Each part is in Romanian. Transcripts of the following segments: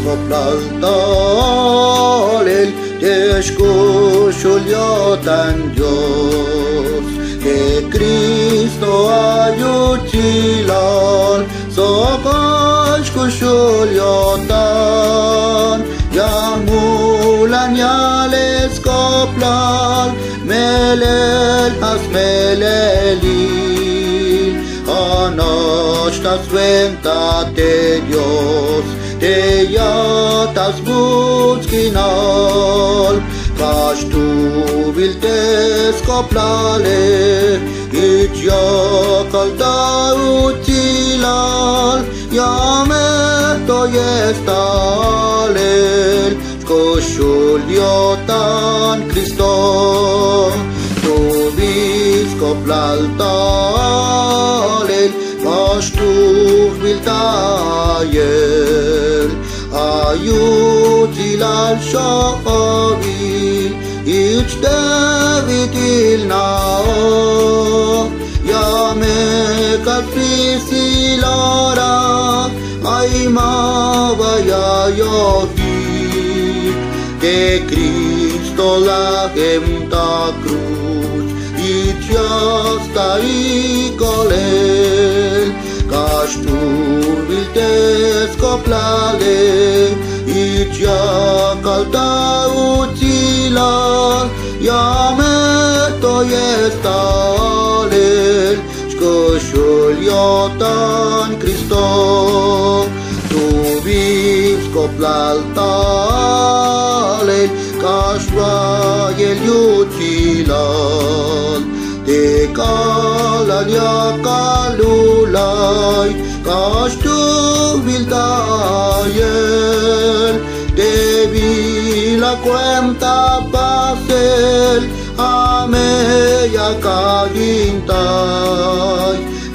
coplaltalel, descușul iotan Dios, de Cristo ayutilal, socoș cușul iotan, yamulan yales coplal, melel has melelil, anoștas ventate Dios, te iatas buțchinal, caș tu viltes coplale, ici iacal da utilal, iame to estalel, scoșul iotan Christom, tu vis coplal talel, caș tu viltael, ayutilal șovi, ici Davidil nao, iame cat fisilara, ai mavaya yohi, de Cristo la gemta cruz, ici asta icolel, caș tu viltes coplale, ici calta utilal, iame to estalel, scoșul iotan Christo, tu vivi coplal talel, caș el utilal, te calalia calulai, caș tu viltael, te vila cuenta pasel, ameia cagintai,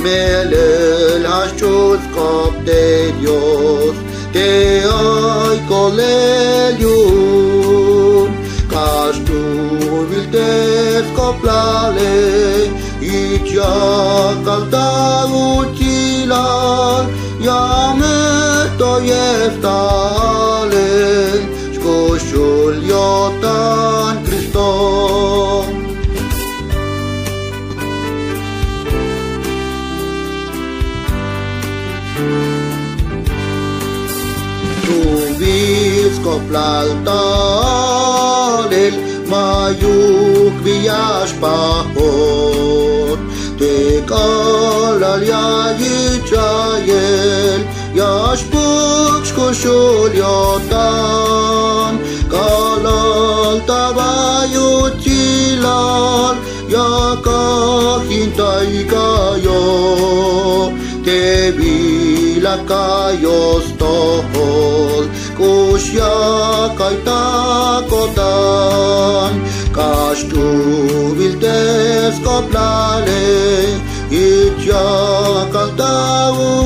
melel așciut scop de Dios, te ai colelium, caș tu viltes coplale, ici calta utilal, iame to estalel, scoșul iotan Christom. Tu vis coplal talel, maiuc viaș pahor, te calalia icael, iaș puc scoșul iotan, calal tavai utilal, ia ca hintai ca yo, te vila ca yo stol, cușia cai tacotan, caș tu viltes coplale, ici calta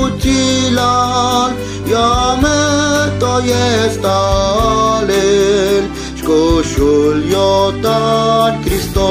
utilal, iame to estalel, scoșul iotan Christom.